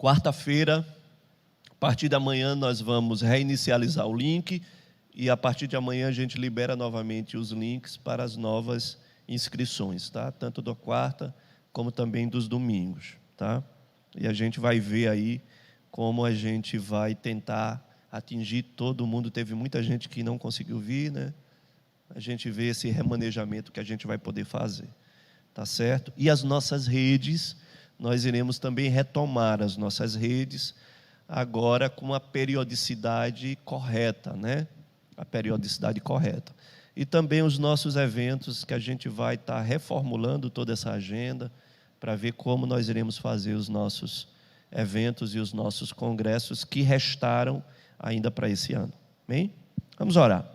Quarta-feira, a partir da manhã, nós vamos reinicializar o link e a partir de amanhã a gente libera novamente os links para as novas inscrições, tá? Tanto da quarta como também dos domingos, tá? E a gente vai ver aí como a gente vai tentar atingir todo mundo. Teve muita gente que não conseguiu vir, né? A gente vê esse remanejamento que a gente vai poder fazer, tá certo? E as nossas redes, nós iremos também retomar as nossas redes agora com a periodicidade correta, né? A periodicidade correta. E também os nossos eventos, que a gente vai estar reformulando toda essa agenda para ver como nós iremos fazer os nossos eventos e os nossos congressos que restaram ainda para esse ano. Amém? Vamos orar.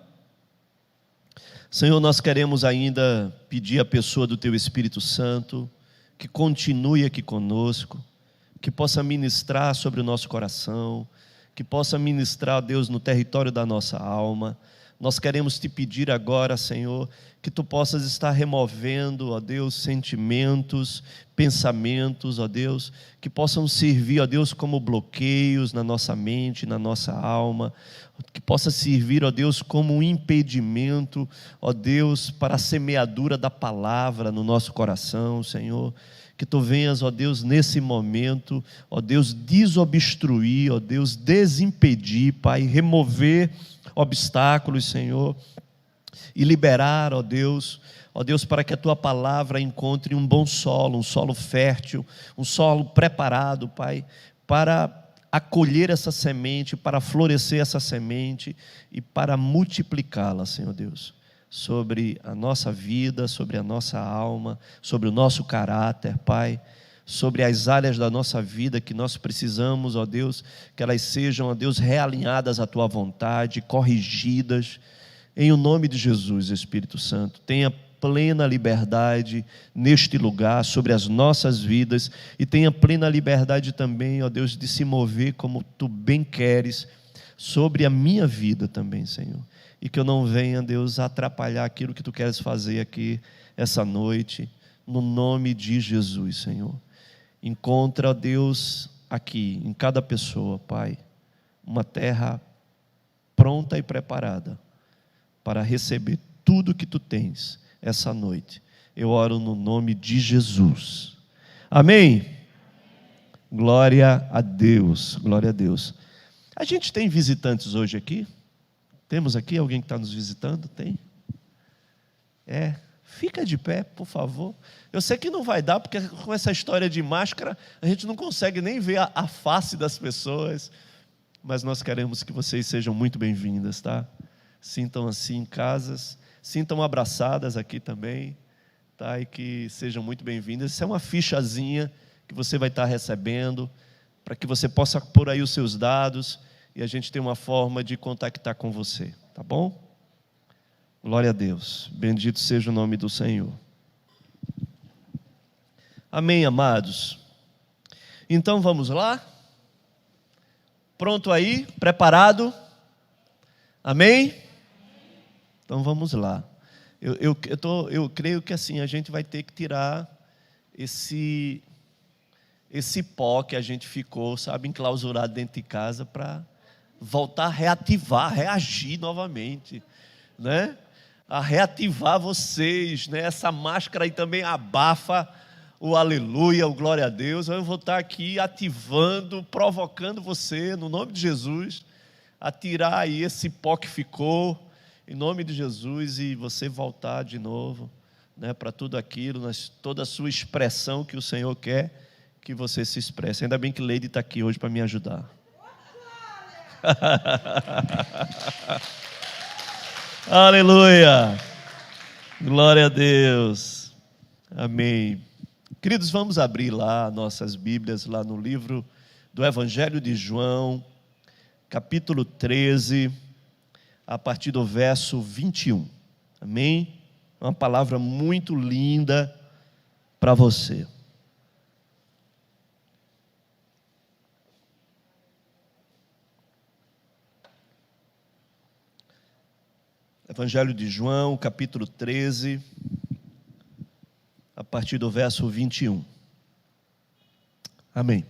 Senhor, nós queremos ainda pedir a pessoa do Teu Espírito Santo que continue aqui conosco, que possa ministrar sobre o nosso coração, que possa ministrar, Deus, no território da nossa alma. Nós queremos Te pedir agora, Senhor, que Tu possas estar removendo, ó Deus, sentimentos, pensamentos, ó Deus, que possam servir, ó Deus, como bloqueios na nossa mente, na nossa alma, que possa servir, ó Deus, como um impedimento, ó Deus, para a semeadura da palavra no nosso coração, Senhor. Que Tu venhas, ó Deus, nesse momento, ó Deus, desobstruir, ó Deus, desimpedir, Pai, remover obstáculos, Senhor, e liberar, ó Deus, para que a Tua palavra encontre um bom solo, um solo fértil, um solo preparado, Pai, para acolher essa semente, para florescer essa semente e para multiplicá-la, Senhor Deus, sobre a nossa vida, sobre a nossa alma, sobre o nosso caráter, Pai, sobre as áreas da nossa vida que nós precisamos, ó Deus, que elas sejam, ó Deus, realinhadas à Tua vontade, corrigidas, em o nome de Jesus, Espírito Santo. Tenha plena liberdade neste lugar, sobre as nossas vidas, e tenha plena liberdade também, ó Deus, de se mover como Tu bem queres, sobre a minha vida também, Senhor. E que eu não venha, Deus, atrapalhar aquilo que Tu queres fazer aqui essa noite, no nome de Jesus, Senhor. Encontra, Deus, aqui, em cada pessoa, Pai, uma terra pronta e preparada para receber tudo que Tu tens essa noite. Eu oro no nome de Jesus. Amém? Glória a Deus, glória a Deus. A gente tem visitantes hoje aqui? Temos aqui alguém que está nos visitando? Tem? Fica de pé, por favor. Eu sei que não vai dar, porque com essa história de máscara, a gente não consegue nem ver a face das pessoas. Mas nós queremos que vocês sejam muito bem-vindas, tá? Sintam assim em casas, sintam abraçadas aqui também, tá? E que sejam muito bem-vindas. Isso é uma fichazinha que você vai estar recebendo, para que você possa pôr aí os seus dados e a gente tem uma forma de contactar com você, tá bom? Glória a Deus, bendito seja o nome do Senhor. Amém, amados? Então vamos lá? Pronto aí? Preparado? Amém? Então vamos lá. Eu creio que assim, a gente vai ter que tirar esse pó que a gente ficou, sabe, enclausurado dentro de casa, para voltar a reativar, reagir novamente, né? A reativar vocês, né? Essa máscara aí também abafa o aleluia, o glória a Deus. Eu vou estar aqui ativando, provocando você, no nome de Jesus, a tirar aí esse pó que ficou, em nome de Jesus, e você voltar de novo, né, para tudo aquilo, toda a sua expressão que o Senhor quer que você se expresse. Ainda bem que Leide está aqui hoje para me ajudar. Aleluia, glória a Deus, amém. Queridos, vamos abrir lá nossas Bíblias, lá no livro do Evangelho de João, capítulo 13, a partir do verso 21, amém? Uma palavra muito linda para você. Evangelho de João, capítulo 13, a partir do verso 21. Amém.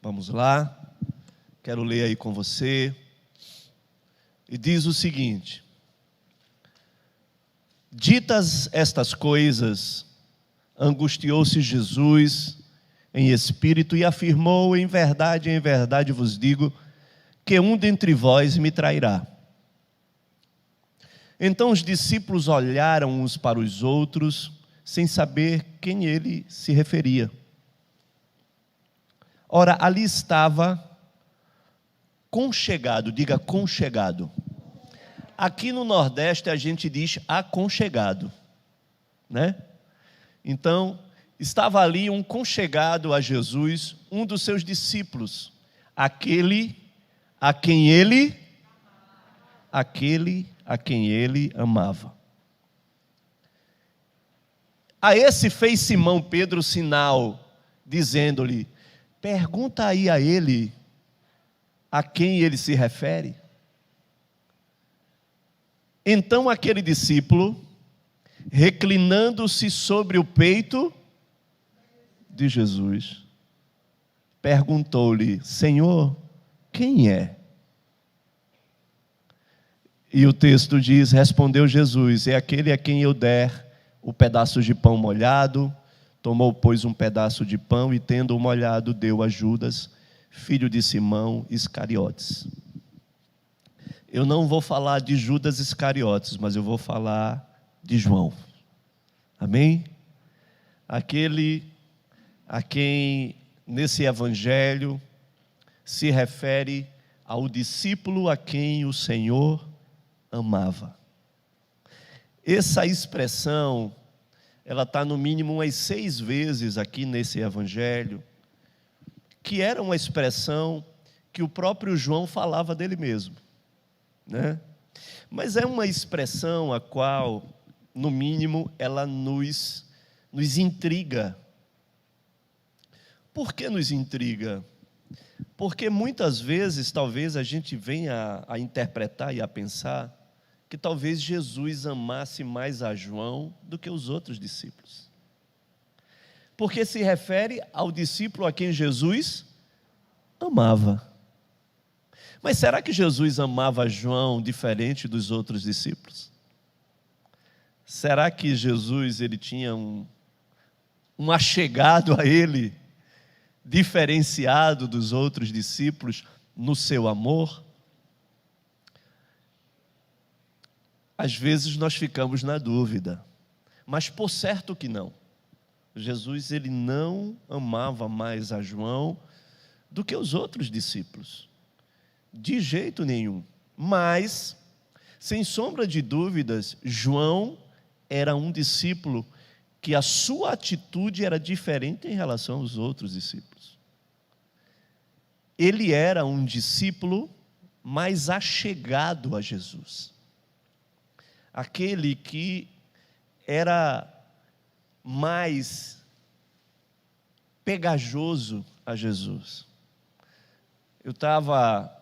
Vamos lá, quero ler aí com você. E diz o seguinte: ditas estas coisas, angustiou-se Jesus em espírito e afirmou: em verdade vos digo, que um dentre vós me trairá. Então os discípulos olharam uns para os outros, sem saber quem ele se referia. Ora, ali estava conchegado, diga conchegado. Aqui no Nordeste a gente diz aconchegado, né? Então, estava ali um conchegado a Jesus, um dos seus discípulos, aquele a quem ele amava. A esse fez Simão Pedro sinal, dizendo-lhe: pergunta aí a ele a quem ele se refere. Então aquele discípulo, reclinando-se sobre o peito de Jesus, perguntou-lhe: Senhor, quem é? E o texto diz: respondeu Jesus: é aquele a quem eu der o pedaço de pão molhado. Tomou, pois, um pedaço de pão e, tendo-o molhado, deu a Judas, filho de Simão Iscariotes. Eu não vou falar de Judas Iscariotes, mas eu vou falar de João. Amém? Aquele a quem, nesse evangelho, se refere ao discípulo a quem o Senhor amava. Essa expressão, ela está no mínimo umas 6 vezes aqui nesse evangelho, que era uma expressão que o próprio João falava dele mesmo, né? Mas é uma expressão a qual, no mínimo, ela nos intriga. Por que nos intriga? Porque muitas vezes, talvez a gente venha a interpretar e a pensar que talvez Jesus amasse mais a João do que os outros discípulos. Porque se refere ao discípulo a quem Jesus amava. Mas será que Jesus amava João diferente dos outros discípulos? Será que Jesus ele tinha um achegado a ele, diferenciado dos outros discípulos no seu amor? Às vezes nós ficamos na dúvida, mas por certo que não. Jesus ele não amava mais a João do que os outros discípulos, de jeito nenhum. Mas, sem sombra de dúvidas, João era um discípulo que a sua atitude era diferente em relação aos outros discípulos. Ele era um discípulo mais achegado a Jesus. Aquele que era mais pegajoso a Jesus. Eu estava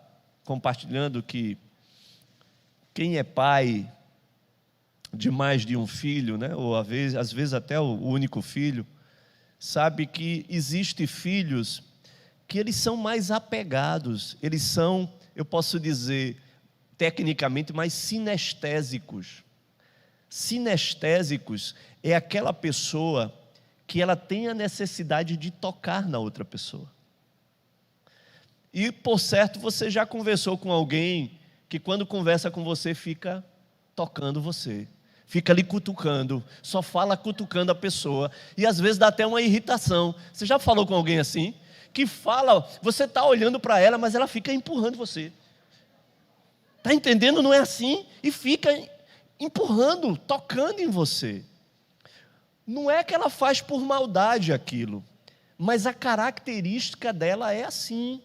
compartilhando que quem é pai de mais de um filho, né, ou às vezes até o único filho, sabe que existem filhos que eles são mais apegados, eles são, eu posso dizer, tecnicamente, mais sinestésicos. Sinestésicos é aquela pessoa que ela tem a necessidade de tocar na outra pessoa. E, por certo, você já conversou com alguém que quando conversa com você fica tocando você, fica ali cutucando, só fala cutucando a pessoa, e às vezes dá até uma irritação. Você já falou com alguém assim? Que fala, você está olhando para ela, mas ela fica empurrando você. Está entendendo? Não é assim? E fica empurrando, tocando em você. Não é que ela faz por maldade aquilo, mas a característica dela é assim.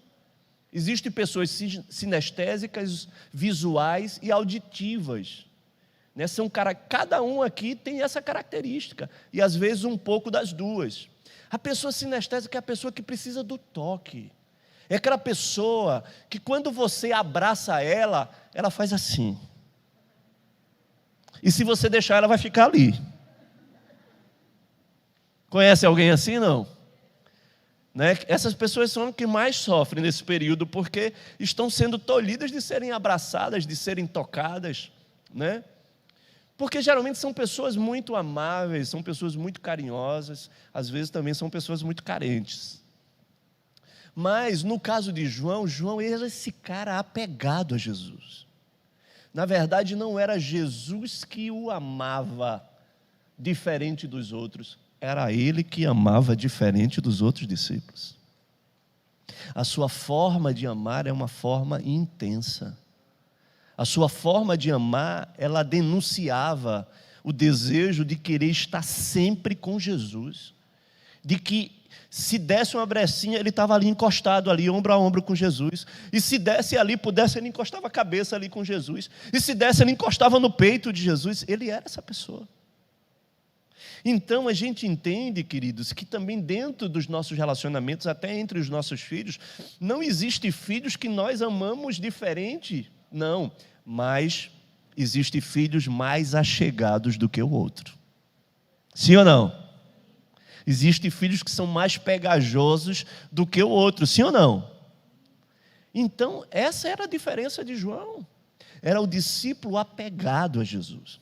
Existem pessoas sinestésicas, visuais e auditivas. Né? Cada um aqui tem essa característica, e às vezes um pouco das duas. A pessoa sinestésica é a pessoa que precisa do toque. É aquela pessoa que quando você abraça ela, ela faz assim. E se você deixar, ela vai ficar ali. Conhece alguém assim, não? né? Essas pessoas são as que mais sofrem nesse período, porque estão sendo tolhidas de serem abraçadas, de serem tocadas, né? Porque geralmente são pessoas muito amáveis, são pessoas muito carinhosas, às vezes também são pessoas muito carentes. Mas no caso de João, João era esse cara apegado a Jesus. Na verdade, não era Jesus que o amava diferente dos outros, era ele que amava diferente dos outros discípulos. A sua forma de amar é uma forma intensa. A sua forma de amar, ela denunciava o desejo de querer estar sempre com Jesus. De que se desse uma brechinha, ele estava ali encostado, ali, ombro a ombro com Jesus. E se desse ali, pudesse, ele encostava a cabeça ali com Jesus. E se desse, ele encostava no peito de Jesus. Ele era essa pessoa. Então a gente entende, queridos, que também dentro dos nossos relacionamentos, até entre os nossos filhos, não existe filhos que nós amamos diferente, não, mas existem filhos mais achegados do que o outro. Sim ou não? Existem filhos que são mais pegajosos do que o outro, sim ou não? Então, essa era a diferença de João. Era o discípulo apegado a Jesus.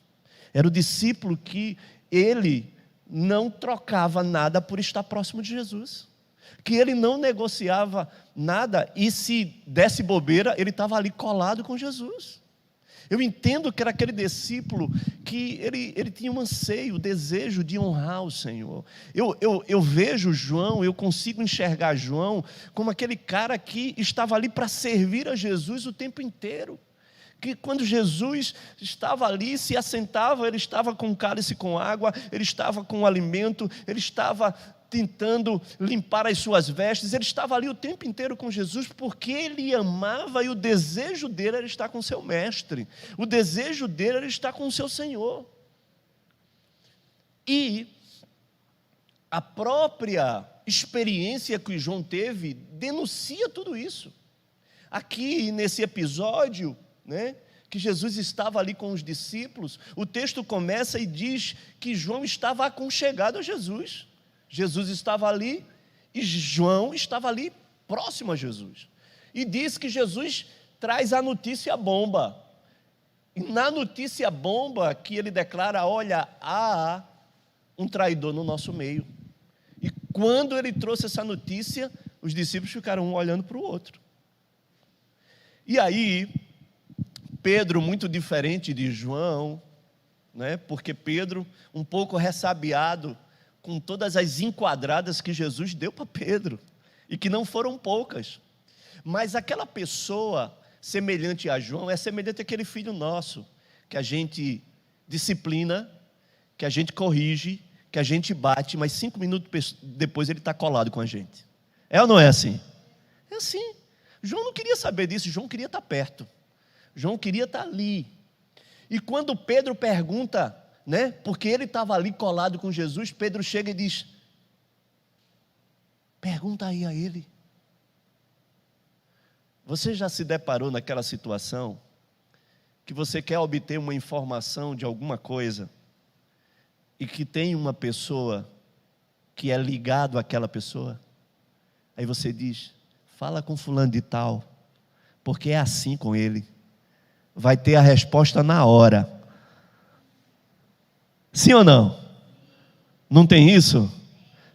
Era o discípulo que ele não trocava nada por estar próximo de Jesus. Que ele não negociava nada e se desse bobeira, ele estava ali colado com Jesus. Eu entendo que era aquele discípulo que ele tinha um anseio, o desejo de honrar o Senhor. Eu vejo João, eu consigo enxergar João como aquele cara que estava ali para servir a Jesus o tempo inteiro. Que quando Jesus estava ali, se assentava, ele estava com um cálice com água, ele estava com o alimento, ele estava tentando limpar as suas vestes, ele estava ali o tempo inteiro com Jesus, porque ele amava e o desejo dele era estar com seu mestre, o desejo dele era estar com o seu Senhor. E a própria experiência que João teve denuncia tudo isso. Aqui nesse episódio, né, que Jesus estava ali com os discípulos, o texto começa e diz que João estava aconchegado a Jesus. Jesus estava ali e João estava ali próximo a Jesus. E diz que Jesus traz a notícia bomba. E na notícia bomba que ele declara, olha, há um traidor no nosso meio. E quando ele trouxe essa notícia, os discípulos ficaram um olhando para o outro. E aí, Pedro, muito diferente de João, né? Porque Pedro, um pouco ressabiado com todas as enquadradas que Jesus deu para Pedro, e que não foram poucas, mas aquela pessoa semelhante a João é semelhante àquele filho nosso, que a gente disciplina, que a gente corrige, que a gente bate, mas 5 minutos depois ele está colado com a gente. É ou não é assim? É assim. João não queria saber disso, João queria estar perto, João queria estar ali. E quando Pedro pergunta, né, porque ele estava ali colado com Jesus, Pedro chega e diz, pergunta aí a ele. Você já se deparou naquela situação que você quer obter uma informação de alguma coisa e que tem uma pessoa que é ligado àquela pessoa? Aí você diz, fala com fulano de tal, porque é assim com ele, vai ter a resposta na hora. Sim ou não? Não tem isso?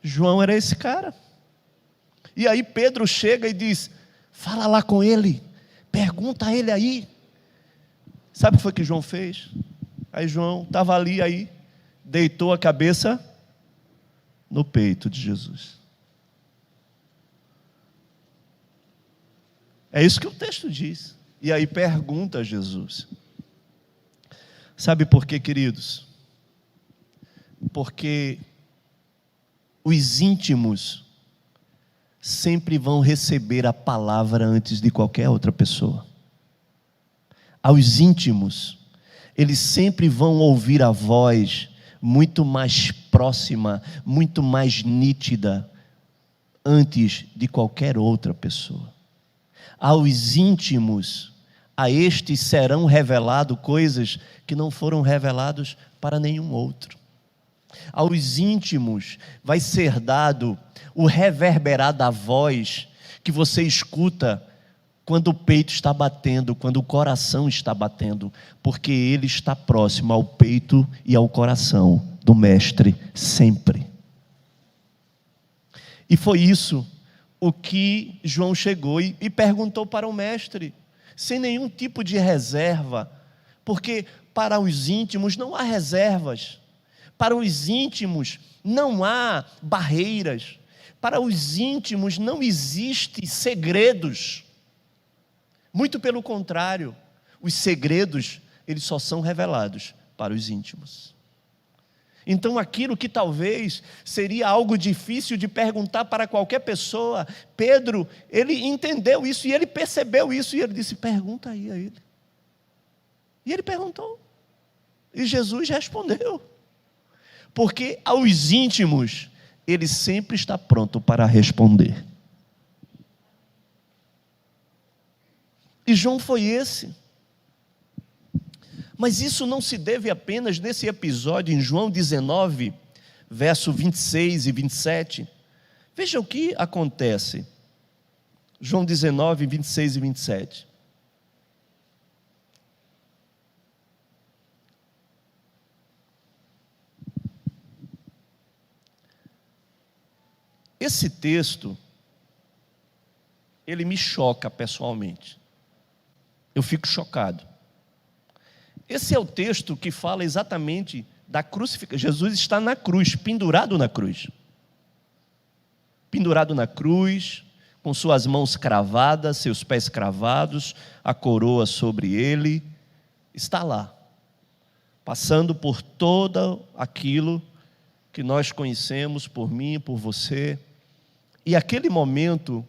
João era esse cara. E aí Pedro chega e diz, fala lá com ele, pergunta a ele aí. Sabe o que foi que João fez? Aí João estava ali, aí deitou a cabeça no peito de Jesus. É isso que o texto diz. E aí pergunta a Jesus. Sabe por quê, queridos? Porque os íntimos sempre vão receber a palavra antes de qualquer outra pessoa. Aos íntimos, eles sempre vão ouvir a voz muito mais próxima, muito mais nítida, antes de qualquer outra pessoa. Aos íntimos, a estes serão reveladas coisas que não foram reveladas para nenhum outro. Aos íntimos vai ser dado o reverberar da voz que você escuta quando o peito está batendo, quando o coração está batendo, porque Ele está próximo ao peito e ao coração do Mestre sempre. E foi isso o que João chegou e perguntou para o Mestre, sem nenhum tipo de reserva, porque para os íntimos não há reservas. Para os íntimos não há barreiras. Para os íntimos não existem segredos. Muito pelo contrário, os segredos, eles só são revelados para os íntimos. Então aquilo que talvez seria algo difícil de perguntar para qualquer pessoa, Pedro, ele entendeu isso e ele percebeu isso e ele disse, pergunta aí a ele. E ele perguntou. E Jesus respondeu. Porque aos íntimos, ele sempre está pronto para responder. E João foi esse. Mas isso não se deve apenas nesse episódio, em João 19, verso 26 e 27. Veja o que acontece. João 19, 26 e 27. Esse texto, ele me choca pessoalmente. Eu fico chocado. Esse é o texto que fala exatamente da crucificação. Jesus está na cruz, pendurado na cruz. Pendurado na cruz, com suas mãos cravadas, seus pés cravados, a coroa sobre ele. Está lá, passando por todo aquilo que nós conhecemos, por mim, por você. E aquele momento,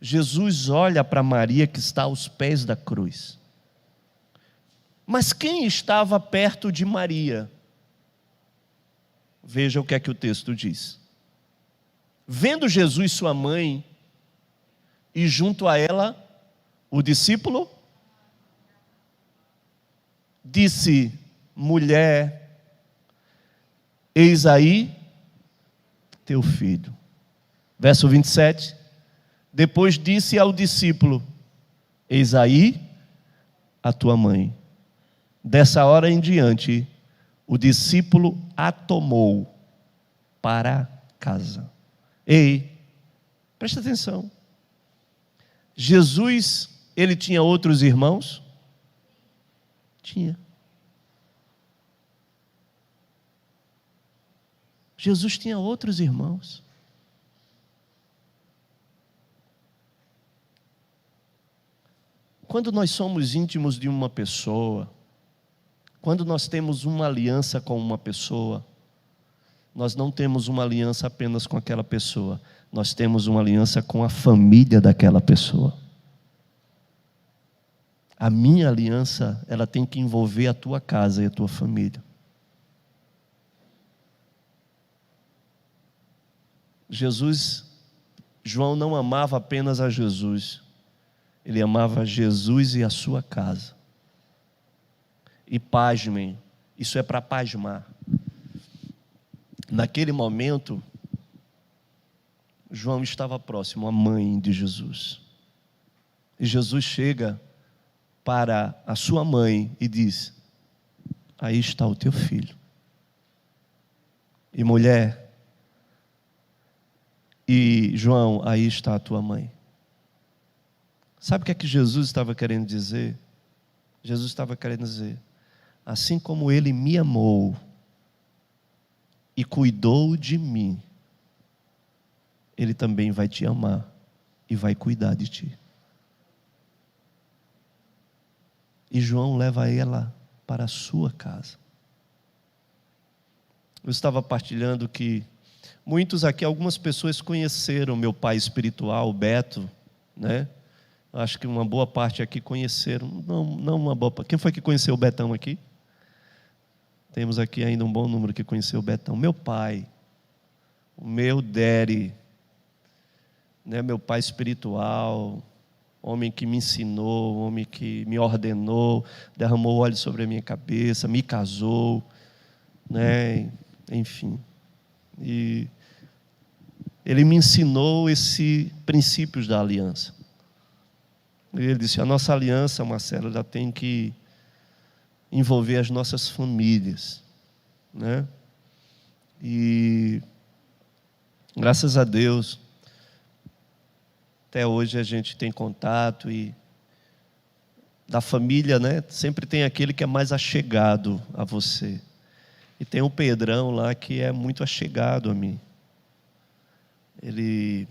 Jesus olha para Maria que está aos pés da cruz. Mas quem estava perto de Maria? Veja o que é que o texto diz. Vendo Jesus sua mãe, e junto a ela, o discípulo, disse, mulher, eis aí teu filho. Verso 27, depois disse ao discípulo, eis aí a tua mãe. Dessa hora em diante, o discípulo a tomou para casa. Ei, presta atenção. Jesus, ele tinha outros irmãos? Tinha. Jesus tinha outros irmãos. Quando nós somos íntimos de uma pessoa, quando nós temos uma aliança com uma pessoa, nós não temos uma aliança apenas com aquela pessoa, nós temos uma aliança com a família daquela pessoa. A minha aliança, ela tem que envolver a tua casa e a tua família. João não amava apenas a Jesus, ele amava Jesus e a sua casa. E pasmem, isso é para pasmar. Naquele momento, João estava próximo à mãe de Jesus. E Jesus chega para a sua mãe e diz, aí está o teu filho. E mulher, e João, aí está a tua mãe. Sabe o que é que Jesus estava querendo dizer? Jesus estava querendo dizer, assim como Ele me amou e cuidou de mim, Ele também vai te amar e vai cuidar de ti. E João leva ela para a sua casa. Eu estava partilhando que muitos aqui, algumas pessoas conheceram meu pai espiritual, o Beto, né? Acho que uma boa parte aqui conheceram, não uma boa parte. Quem foi que conheceu o Betão aqui? Temos aqui ainda um bom número que conheceu o Betão. Meu pai, o meu daddy, né? Meu pai espiritual, homem que me ensinou, homem que me ordenou, derramou óleo sobre a minha cabeça, me casou, né? enfim. E ele me ensinou esses princípios da aliança. Ele disse: a nossa aliança, Marcelo, ela tem que envolver as nossas famílias, né? E graças a Deus, até hoje a gente tem contato, e da família, né? Sempre tem aquele que é mais achegado a você. E tem o Pedrão lá que é muito achegado a mim. Ele,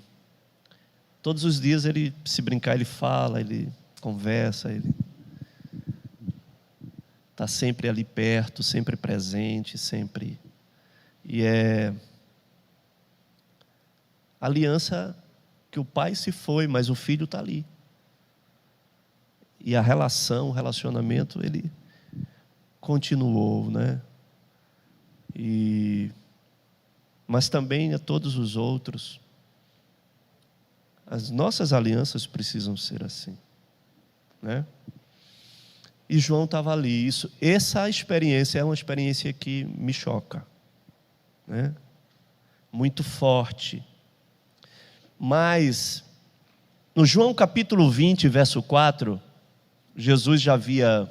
todos os dias, ele, se brincar, ele fala, ele conversa, ele está sempre ali perto, sempre presente, sempre. E é aliança que o pai se foi, mas o filho está ali. E a relação, o relacionamento, ele continuou, né? Mas também a todos os outros. As nossas alianças precisam ser assim, né? E João estava ali. Essa experiência é uma experiência que me choca, né? Muito forte. Mas no João capítulo 20, verso 4, Jesus já havia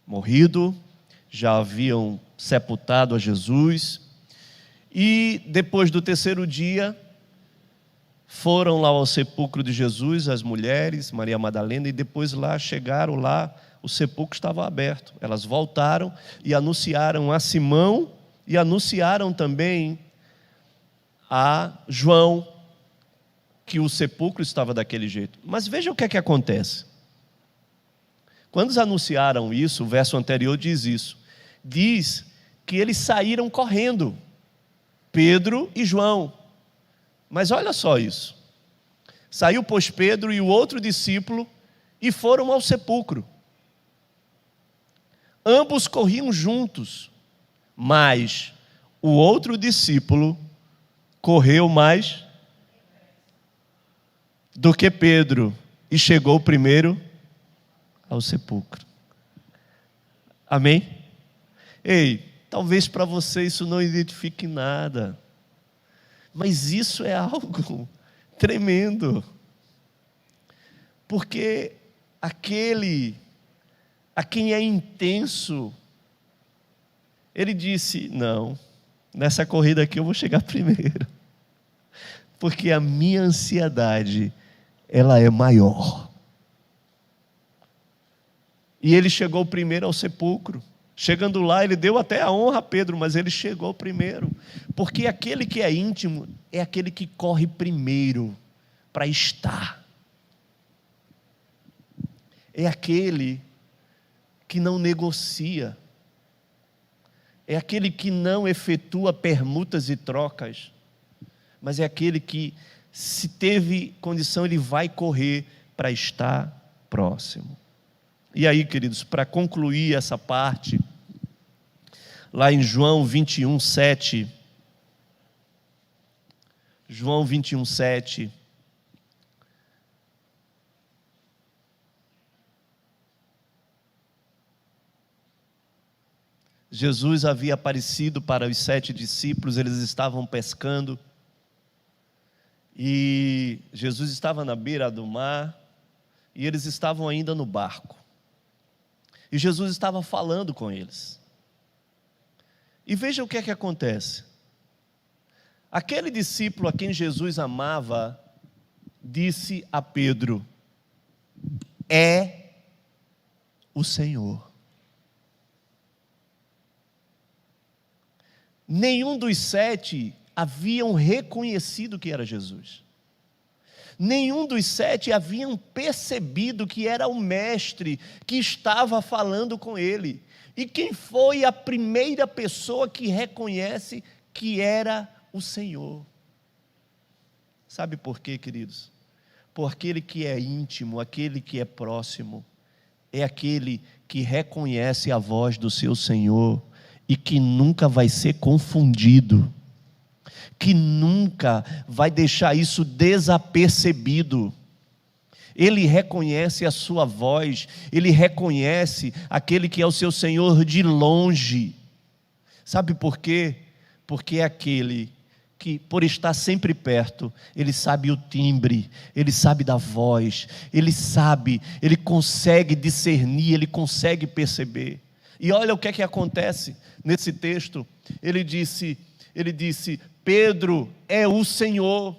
morrido, já haviam sepultado a Jesus, e depois do terceiro dia, foram lá ao sepulcro de Jesus, as mulheres, Maria Madalena, e depois lá chegaram lá, o sepulcro estava aberto. Elas voltaram e anunciaram a Simão, e anunciaram também a João, que o sepulcro estava daquele jeito. Mas veja o que é que acontece. Quando eles anunciaram isso, o verso anterior diz isso. Diz que eles saíram correndo, Pedro e João. Mas olha só isso. Saiu, pois, Pedro e o outro discípulo e foram ao sepulcro. Ambos corriam juntos, mas o outro discípulo correu mais do que Pedro e chegou primeiro ao sepulcro. Amém? Ei, talvez para você isso não identifique nada, mas isso é algo tremendo, porque aquele a quem é intenso, ele disse: não, nessa corrida aqui eu vou chegar primeiro, porque a minha ansiedade, ela é maior. E ele chegou primeiro ao sepulcro. Chegando lá, ele deu até a honra a Pedro, mas ele chegou primeiro. Porque aquele que é íntimo é aquele que corre primeiro para estar. É aquele que não negocia. É aquele que não efetua permutas e trocas. Mas é aquele que, se teve condição, ele vai correr para estar próximo. E aí, queridos, para concluir essa parte, lá em João 21, 7, João 21, 7, Jesus havia aparecido para os 7 discípulos, eles estavam pescando, e Jesus estava na beira do mar, e eles estavam ainda no barco. E Jesus estava falando com eles. E veja o que é que acontece. Aquele discípulo a quem Jesus amava, disse a Pedro: é o Senhor. Nenhum dos 7 haviam reconhecido que era Jesus. Nenhum dos 7 haviam percebido que era o mestre que estava falando com ele. E quem foi a primeira pessoa que reconhece que era o Senhor? Sabe por quê, queridos? Por aquele que é íntimo, aquele que é próximo, é aquele que reconhece a voz do seu Senhor e que nunca vai ser confundido, que nunca vai deixar isso desapercebido. Ele reconhece a sua voz, ele reconhece aquele que é o seu Senhor de longe. Sabe por quê? Porque é aquele que, por estar sempre perto, ele sabe o timbre, ele sabe da voz, ele sabe, ele consegue discernir, ele consegue perceber. E olha o que é que acontece nesse texto. Ele disse, Pedro é o Senhor.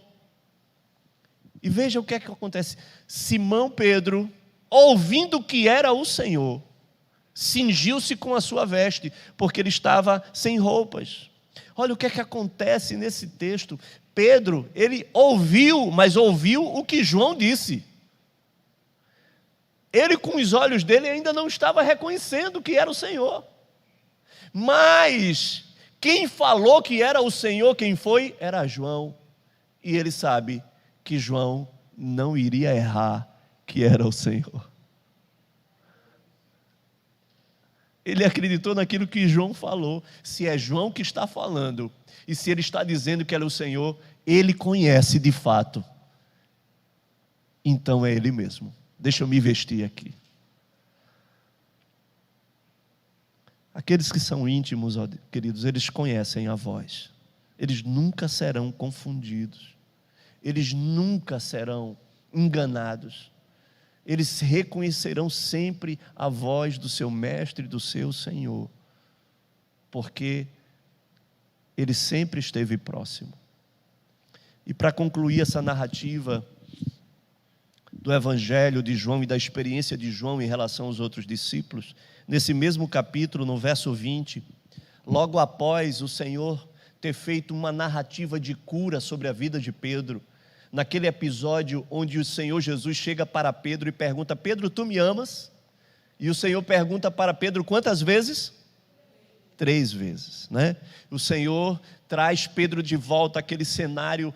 E veja o que é que acontece. Simão Pedro, ouvindo que era o Senhor, cingiu-se com a sua veste, porque ele estava sem roupas. Olha o que é que acontece nesse texto. Pedro, ele ouviu, mas ouviu o que João disse. Ele, com os olhos dele, ainda não estava reconhecendo que era o Senhor. Mas quem falou que era o Senhor, quem foi? Era João. E ele sabe que João não iria errar que era o Senhor. Ele acreditou naquilo que João falou. Se é João que está falando, e se ele está dizendo que ele é o Senhor, ele conhece de fato. Então é ele mesmo. Deixa eu me vestir aqui. Aqueles que são íntimos, ó, queridos, eles conhecem a voz. Eles nunca serão confundidos. Eles nunca serão enganados. Eles reconhecerão sempre a voz do seu mestre e do seu Senhor, porque ele sempre esteve próximo. E para concluir essa narrativa do Evangelho de João e da experiência de João em relação aos outros discípulos, nesse mesmo capítulo, no verso 20, logo após o Senhor ter feito uma narrativa de cura sobre a vida de Pedro, naquele episódio onde o Senhor Jesus chega para Pedro e pergunta: Pedro, tu me amas? E o Senhor pergunta para Pedro quantas vezes? 3 vezes, né? O Senhor traz Pedro de volta àquele cenário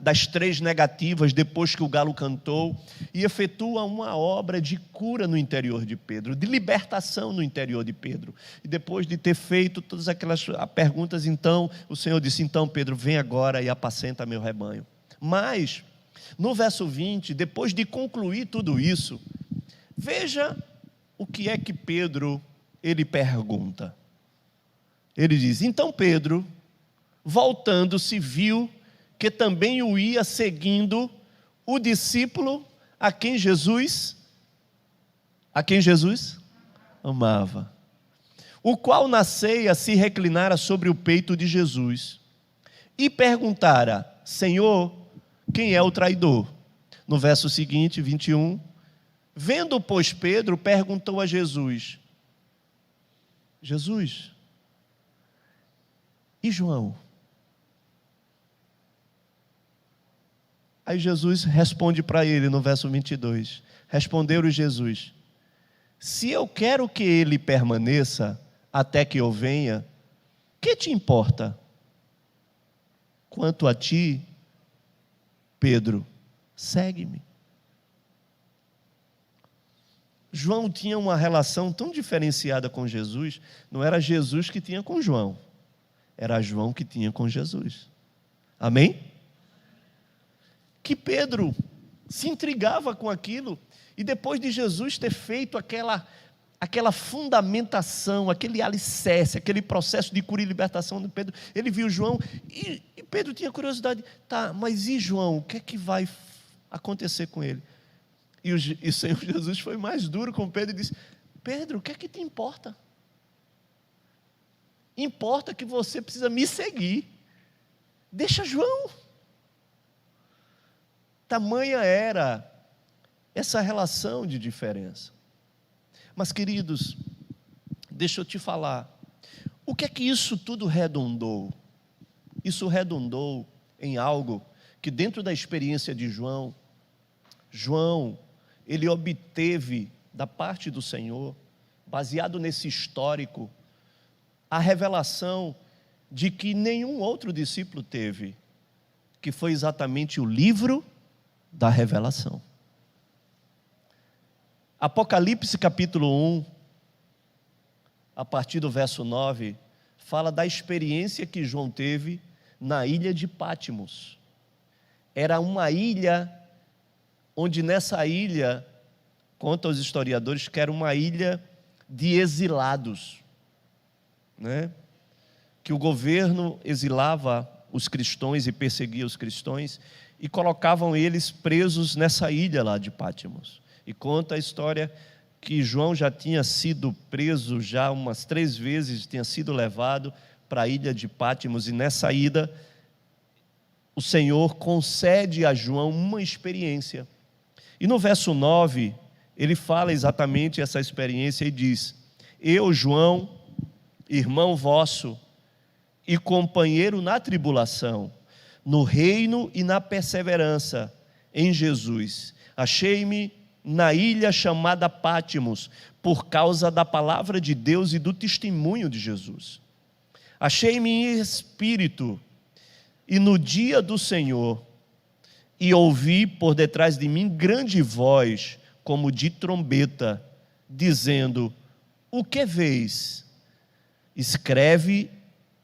das 3 negativas depois que o galo cantou e efetua uma obra de cura no interior de Pedro, de libertação no interior de Pedro. E depois de ter feito todas aquelas perguntas, então o Senhor disse: então Pedro, vem agora e apacenta meu rebanho. Mas, no verso 20, depois de concluir tudo isso, veja o que é que Pedro, ele pergunta. Ele diz: então Pedro, voltando-se, viu que também o ia seguindo o discípulo a quem Jesus amava, o qual na ceia se reclinara sobre o peito de Jesus e perguntara: Senhor, quem é o traidor? No verso seguinte, 21, vendo, pois, Pedro, perguntou a Jesus: Jesus, e João? Aí Jesus responde para ele no verso 22, respondeu-lhe Jesus: se eu quero que ele permaneça até que eu venha, que te importa? Quanto a ti, Pedro, segue-me. João tinha uma relação tão diferenciada com Jesus, não era Jesus que tinha com João, era João que tinha com Jesus. Amém? Que Pedro se intrigava com aquilo, e depois de Jesus ter feito aquela fundamentação, aquele alicerce, aquele processo de cura e libertação de Pedro, ele viu João, e Pedro tinha curiosidade: tá, mas e João, o que é que vai acontecer com ele? E o Senhor Jesus foi mais duro com Pedro e disse: Pedro, o que é que te importa? Importa que você precisa me seguir, deixa João. Tamanha era essa relação de diferença. Mas, queridos, deixa eu te falar, o que é que isso tudo redundou? Isso redundou em algo que, dentro da experiência de João, ele obteve da parte do Senhor, baseado nesse histórico, a revelação de que nenhum outro discípulo teve, que foi exatamente o livro da revelação. Apocalipse capítulo 1, a partir do verso 9, fala da experiência que João teve na ilha de Patmos. Era uma ilha, onde nessa ilha, conta os historiadores, que era uma ilha de exilados, né? que o governo exilava os cristãos e perseguia os cristãos e colocavam eles presos nessa ilha lá de Pátimos. E conta a história que João já tinha sido preso já umas 3 vezes, tinha sido levado para a ilha de Pátimos, e nessa ida o Senhor concede a João uma experiência. E no verso 9, ele fala exatamente essa experiência e diz: eu, João, irmão vosso e companheiro na tribulação, no reino e na perseverança em Jesus, achei-me na ilha chamada Pátimos, por causa da palavra de Deus e do testemunho de Jesus. Achei-me em espírito, e no dia do Senhor, e ouvi por detrás de mim grande voz, como de trombeta, dizendo: o que vês? Escreve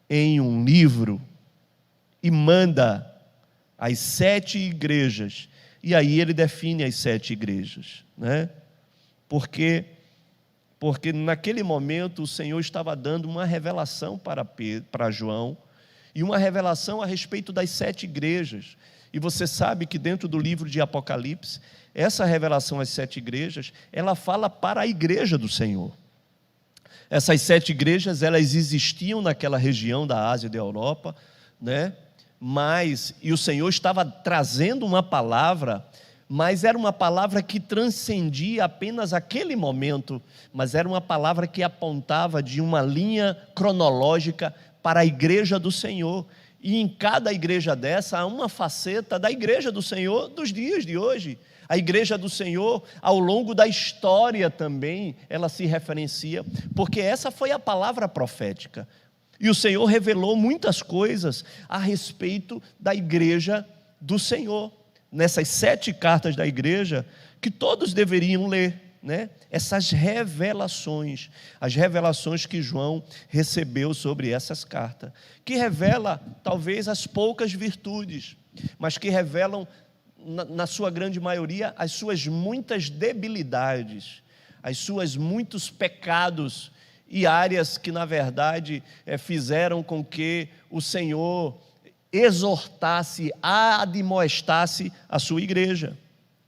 em um livro e manda às 7 igrejas. E aí ele define as 7 igrejas, né? Porque naquele momento o Senhor estava dando uma revelação para João, e uma revelação a respeito das 7 igrejas. E você sabe que dentro do livro de Apocalipse, essa revelação às 7 igrejas, ela fala para a igreja do Senhor. Essas 7 igrejas, elas existiam naquela região da Ásia e da Europa, né? E o Senhor estava trazendo uma palavra, mas era uma palavra que transcendia apenas aquele momento, mas era uma palavra que apontava de uma linha cronológica para a igreja do Senhor. E em cada igreja dessa há uma faceta da igreja do Senhor dos dias de hoje. A igreja do Senhor, ao longo da história também, ela se referencia, porque essa foi a palavra profética. E o Senhor revelou muitas coisas a respeito da igreja do Senhor, nessas 7 cartas da igreja, que todos deveriam ler, né? Essas revelações, as revelações que João recebeu sobre essas cartas, que revela talvez as poucas virtudes, mas que revelam, na sua grande maioria, as suas muitas debilidades, as suas muitos pecados, e áreas que na verdade fizeram com que o Senhor exortasse, admoestasse a sua igreja,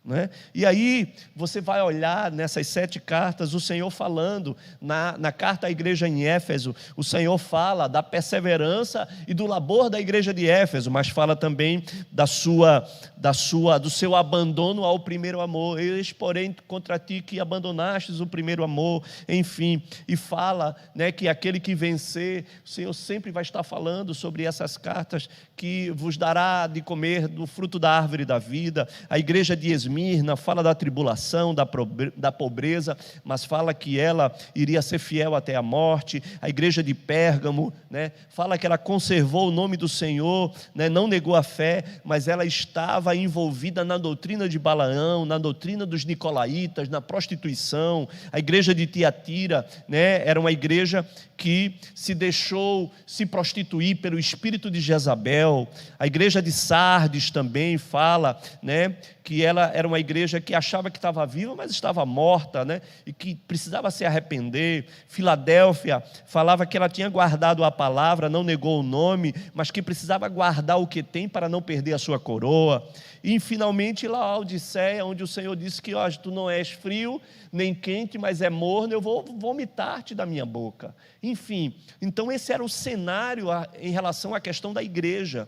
né? E aí você vai olhar nessas 7 cartas o Senhor falando, na carta à igreja em Éfeso, o Senhor fala da perseverança e do labor da igreja de Éfeso, mas fala também do seu abandono ao primeiro amor. Eis, porém, contra ti que abandonastes o primeiro amor, enfim, e fala, né, que aquele que vencer, o Senhor sempre vai estar falando sobre essas cartas, que vos dará de comer do fruto da árvore da vida. A igreja de Esmirna fala da tribulação, da pobreza, mas fala que ela iria ser fiel até a morte. A igreja de Pérgamo, né, fala que ela conservou o nome do Senhor, né, não negou a fé, mas ela estava envolvida na doutrina de Balaão, na doutrina dos nicolaítas, na prostituição. A igreja de Tiatira, né, era uma igreja que se deixou se prostituir pelo espírito de Jezabel. A igreja de Sardes também fala, né, que ela era uma igreja que achava que estava viva, mas estava morta, né, e que precisava se arrepender. Filadélfia falava que ela tinha guardado a palavra, não negou o nome, mas que precisava guardar o que tem para não perder a sua coroa. E finalmente Laodiceia, onde o Senhor disse que tu não és frio nem quente, mas é morno, eu vou vomitar-te da minha boca. Enfim, então esse era o cenário em relação à questão da igreja.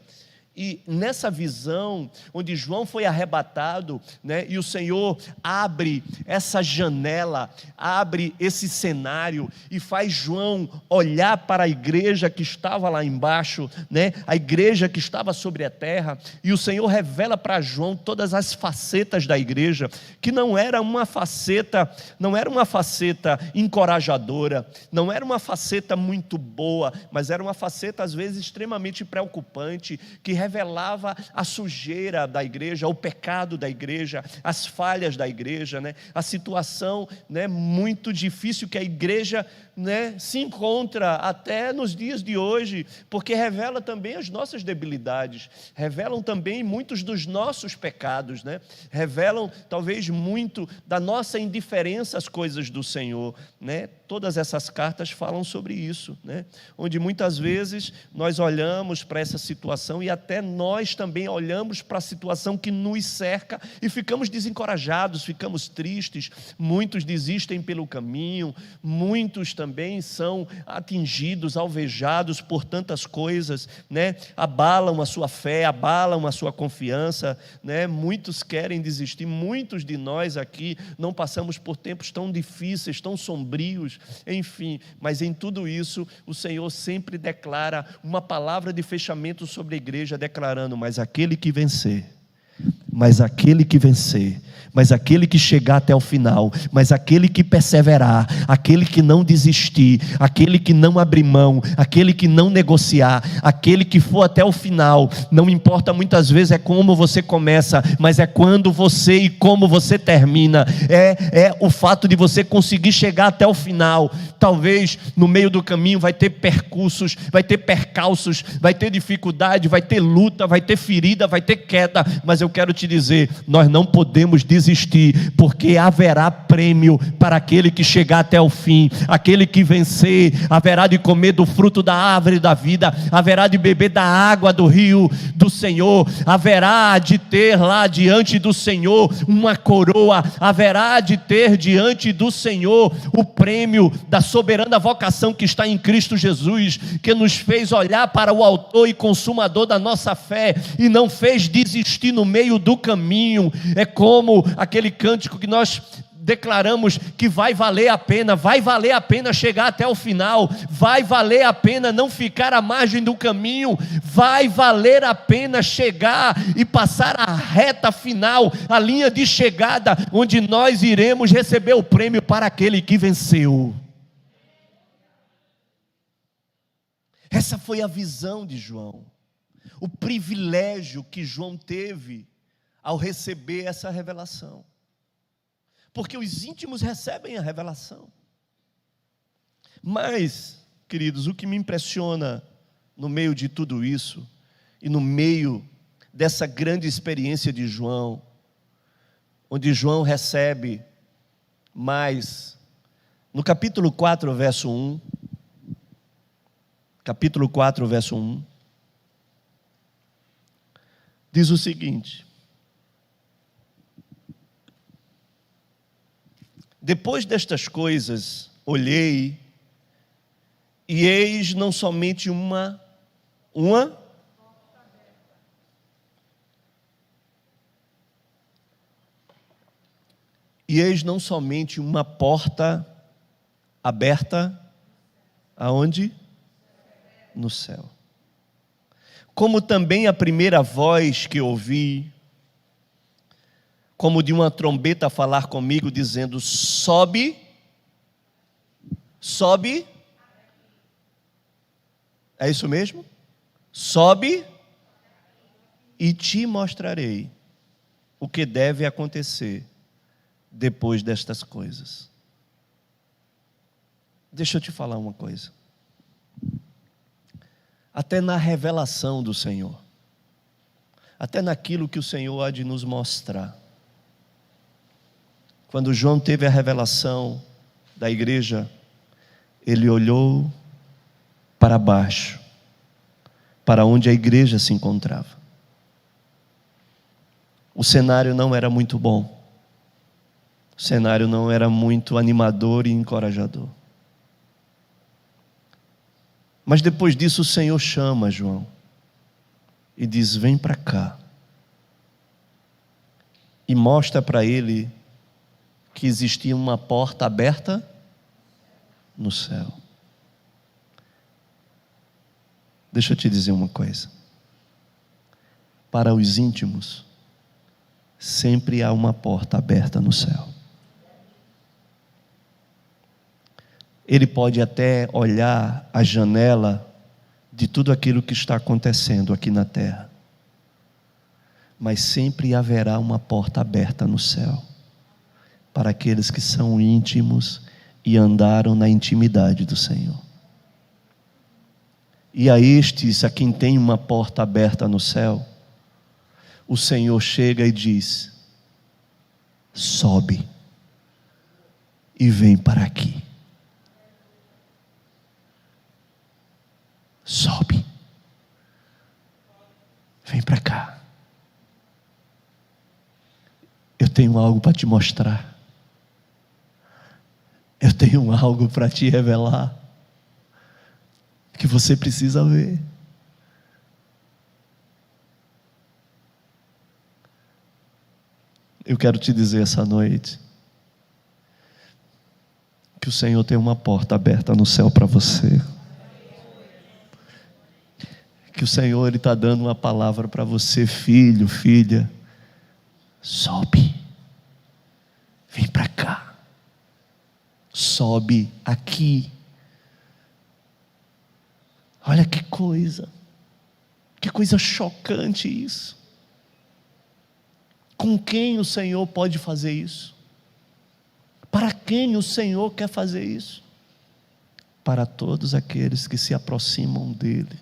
E nessa visão, onde João foi arrebatado, né, e o Senhor abre essa janela, abre esse cenário e faz João olhar para a igreja que estava lá embaixo, né, a igreja que estava sobre a terra, e o Senhor revela para João todas as facetas da igreja, que não era uma faceta encorajadora, não era uma faceta muito boa, mas era uma faceta às vezes extremamente preocupante, que revelava a sujeira da igreja, o pecado da igreja, as falhas da igreja, né? A situação, né, muito difícil que a igreja, né, se encontra até nos dias de hoje, porque revela também as nossas debilidades, revelam também muitos dos nossos pecados, né? Revelam talvez muito da nossa indiferença às coisas do Senhor, né? Todas essas cartas falam sobre isso, né? Onde muitas vezes nós olhamos para essa situação e até nós também olhamos para a situação que nos cerca e ficamos desencorajados, ficamos tristes, muitos desistem pelo caminho, muitos também são atingidos, alvejados por tantas coisas, né? Abalam a sua fé, abalam a sua confiança, né? Muitos querem desistir, muitos de nós aqui não passamos por tempos tão difíceis, tão sombrios, enfim, mas em tudo isso o Senhor sempre declara uma palavra de fechamento sobre a igreja, declarando: mas aquele que vencer, mas aquele que vencer, mas aquele que chegar até o final, mas aquele que perseverar, aquele que não desistir, aquele que não abrir mão, aquele que não negociar, aquele que for até o final, não importa muitas vezes é como você começa, mas é quando você e como você termina, é o fato de você conseguir chegar até o final. Talvez no meio do caminho vai ter percursos, vai ter percalços, vai ter dificuldade, vai ter luta, vai ter ferida, vai ter queda, mas eu quero te dizer, nós não podemos desistir, porque haverá prêmio para aquele que chegar até o fim. Aquele que vencer haverá de comer do fruto da árvore da vida, haverá de beber da água do rio do Senhor, haverá de ter lá diante do Senhor uma coroa, haverá de ter diante do Senhor o prêmio da soberana vocação que está em Cristo Jesus, que nos fez olhar para o autor e consumador da nossa fé e não fez desistir no meio do caminho. É como aquele cântico que nós declaramos que vai valer a pena chegar até o final, vai valer a pena não ficar à margem do caminho, vai valer a pena chegar e passar a reta final, a linha de chegada, onde nós iremos receber o prêmio para aquele que venceu. Essa foi a visão de João, o privilégio que João teve ao receber essa revelação, porque os íntimos recebem a revelação. Mas, queridos, o que me impressiona no meio de tudo isso, e no meio dessa grande experiência de João, onde João recebe mais, no capítulo 4, verso 1, capítulo 4, verso 1, diz o seguinte: depois destas coisas, olhei, e eis não somente uma porta aberta, aonde? No céu. Como também a primeira voz que ouvi, como de uma trombeta a falar comigo, dizendo: sobe, sobe. É isso mesmo? Sobe e te mostrarei o que deve acontecer depois destas coisas. Deixa eu te falar uma coisa. Até na revelação do Senhor, até naquilo que o Senhor há de nos mostrar, quando João teve a revelação da igreja, ele olhou para baixo, para onde a igreja se encontrava. O cenário não era muito bom, o cenário não era muito animador e encorajador. Mas depois disso o Senhor chama João e diz: vem para cá, e mostra para ele que existia uma porta aberta no céu. Deixa eu te dizer uma coisa: para os íntimos sempre há uma porta aberta no céu. Ele pode até olhar a janela de tudo aquilo que está acontecendo aqui na terra, mas sempre haverá uma porta aberta no céu para aqueles que são íntimos e andaram na intimidade do Senhor. E a estes, a quem tem uma porta aberta no céu, o Senhor chega e diz: sobe e vem para aqui. Sobe, vem para cá. Eu tenho algo para te mostrar. Eu tenho algo para te revelar, que você precisa ver. Eu quero te dizer essa noite que o Senhor tem uma porta aberta no céu para você. Que o Senhor, Ele está dando uma palavra para você, filho, filha. Sobe, vem para cá, sobe aqui. Olha que coisa chocante isso. Com quem o Senhor pode fazer isso? Para quem o Senhor quer fazer isso? Para todos aqueles que se aproximam dEle,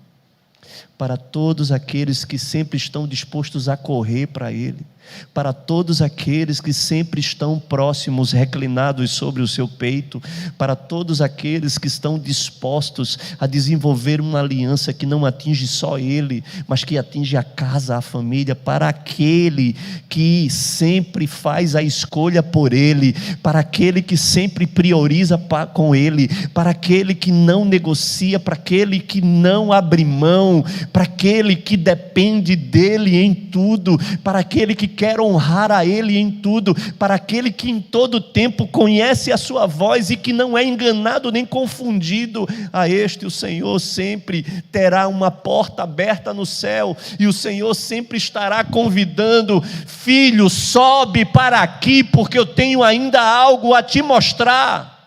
para todos aqueles que sempre estão dispostos a correr para Ele, para todos aqueles que sempre estão próximos, reclinados sobre o seu peito, para todos aqueles que estão dispostos a desenvolver uma aliança que não atinge só ele, mas que atinge a casa, a família, para aquele que sempre faz a escolha por ele, para aquele que sempre prioriza com ele, para aquele que não negocia, para aquele que não abre mão, para aquele que depende dele em tudo, para aquele que quer honrar a Ele em tudo, para aquele que em todo tempo conhece a sua voz e que não é enganado nem confundido. A este o Senhor sempre terá uma porta aberta no céu, e o Senhor sempre estará convidando: filho, sobe para aqui, porque eu tenho ainda algo a te mostrar.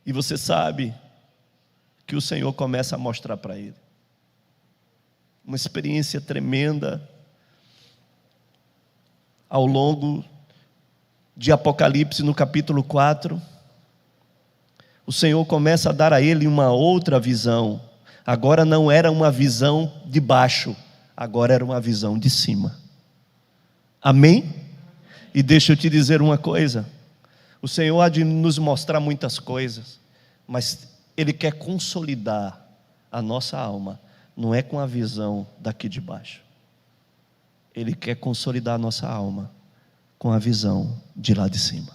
E você sabe que o Senhor começa a mostrar para ele uma experiência tremenda ao longo de Apocalipse, no capítulo 4. O Senhor começa a dar a ele uma outra visão. Agora não era uma visão de baixo, agora era uma visão de cima. Amém? E deixa eu te dizer uma coisa: o Senhor há de nos mostrar muitas coisas, mas Ele quer consolidar a nossa alma. Não é com a visão daqui de baixo. Ele quer consolidar a nossa alma com a visão de lá de cima.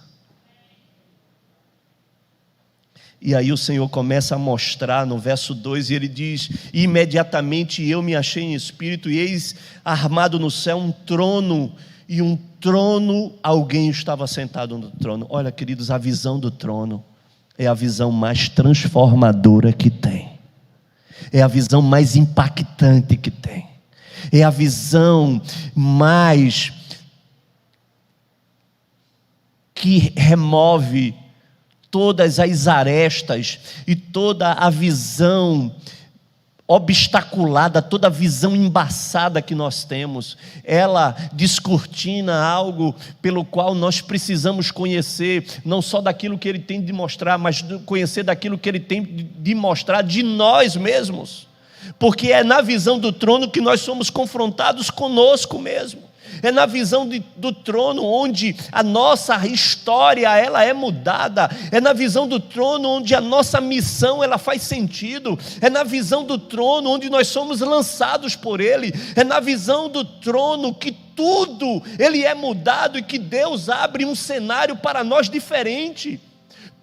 E aí o Senhor começa a mostrar no verso 2, e Ele diz: imediatamente eu me achei em espírito, e eis armado no céu um trono, e um trono, alguém estava sentado no trono. Olha, queridos, a visão do trono é a visão mais transformadora que tem. É a visão mais impactante que tem. É a visão mais que remove todas as arestas e toda a visão obstaculada, toda a visão embaçada que nós temos. Ela descortina algo pelo qual nós precisamos conhecer, não só daquilo que Ele tem de mostrar, mas conhecer daquilo que Ele tem de mostrar de nós mesmos, porque é na visão do trono que nós somos confrontados conosco mesmo. É na visão do trono onde a nossa história ela é mudada. É na visão do trono onde a nossa missão ela faz sentido. É na visão do trono onde nós somos lançados por Ele. É na visão do trono que tudo ele é mudado e que Deus abre um cenário para nós diferente.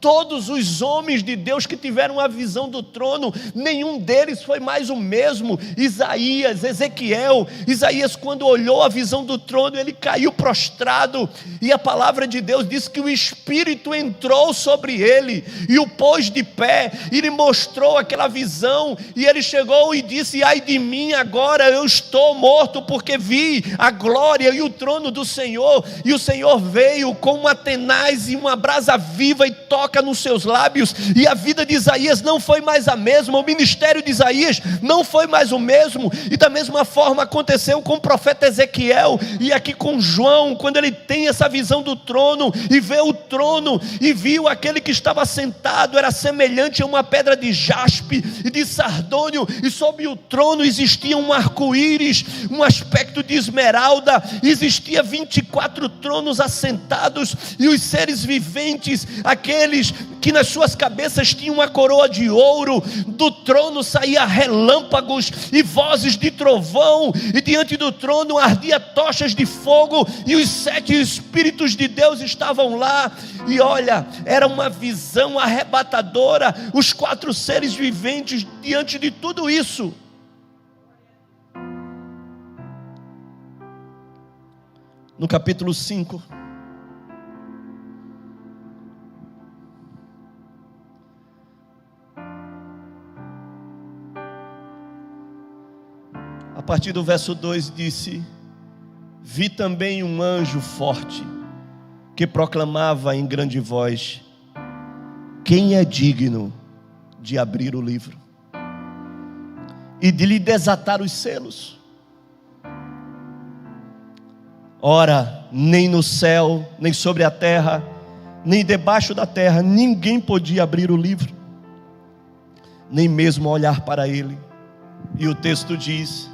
Todos os homens de Deus que tiveram a visão do trono, nenhum deles foi mais o mesmo. Isaías, Ezequiel, Isaías, quando olhou a visão do trono, ele caiu prostrado, e a palavra de Deus diz que o Espírito entrou sobre ele e o pôs de pé. Ele mostrou aquela visão e ele chegou e disse: ai de mim, agora eu estou morto, porque vi a glória e o trono do Senhor. E o Senhor veio com uma tenaz e uma brasa viva e toca toca nos seus lábios, e a vida de Isaías não foi mais a mesma, o ministério de Isaías não foi mais o mesmo. E da mesma forma aconteceu com o profeta Ezequiel, e aqui com João, quando ele tem essa visão do trono, e vê o trono, e viu aquele que estava sentado, era semelhante a uma pedra de jaspe e de sardônio, e sob o trono existia um arco-íris, um aspecto de esmeralda, existia 24 tronos assentados, e os seres viventes, aqueles que nas suas cabeças tinham uma coroa de ouro, do trono saía relâmpagos e vozes de trovão, e diante do trono ardia tochas de fogo, e os 7 Espíritos de Deus estavam lá. E olha, era uma visão arrebatadora, os 4 seres viventes diante de tudo isso. No capítulo 5, a partir do verso 2 disse: vi também um anjo forte, que proclamava em grande voz: quem é digno de abrir o livro e de lhe desatar os selos? Ora, nem no céu, nem sobre a terra, nem debaixo da terra, ninguém podia abrir o livro, nem mesmo olhar para ele. E o texto diz: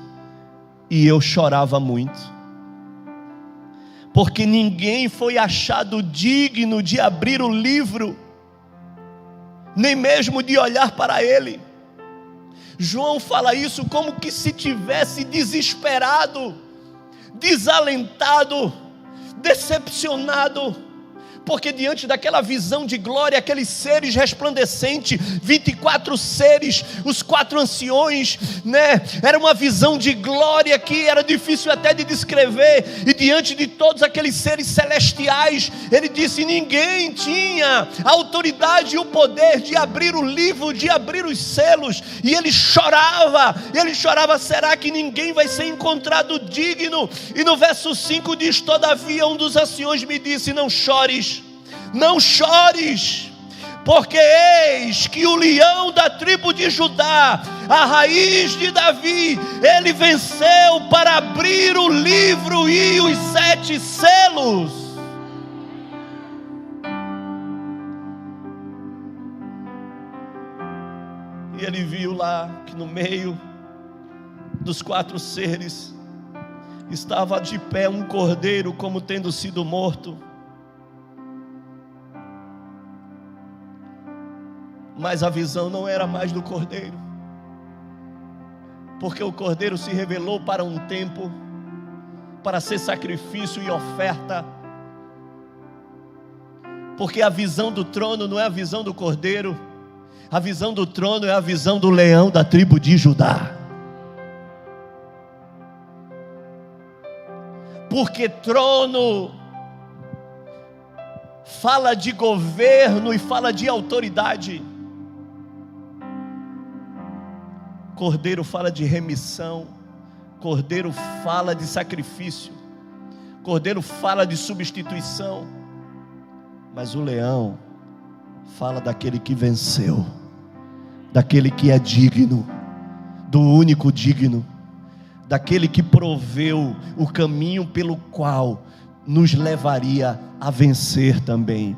e eu chorava muito, porque ninguém foi achado digno de abrir o livro, nem mesmo de olhar para ele. João fala isso como que se tivesse desesperado, desalentado, decepcionado, porque diante daquela visão de glória, aqueles seres resplandecentes, 24 seres, os 4 anciões, era uma visão de glória que era difícil até de descrever, e diante de todos aqueles seres celestiais, ele disse: ninguém tinha a autoridade e o poder de abrir o livro, de abrir os selos, e ele chorava, será que ninguém vai ser encontrado digno? E no verso 5 diz: todavia um dos anciões me disse: não chores, porque eis que o leão da tribo de Judá, a raiz de Davi, ele venceu para abrir o livro e os 7 selos. E ele viu lá que no meio dos 4 seres estava de pé um cordeiro, como tendo sido morto. Mas a visão não era mais do cordeiro, porque o cordeiro se revelou para um tempo, para ser sacrifício e oferta. Porque a visão do trono não é a visão do cordeiro, a visão do trono é a visão do leão da tribo de Judá. Porque trono fala de governo e fala de autoridade. Cordeiro fala de remissão, cordeiro fala de sacrifício, cordeiro fala de substituição, mas o leão fala daquele que venceu, daquele que é digno, do único digno, daquele que proveu o caminho pelo qual nos levaria a vencer também.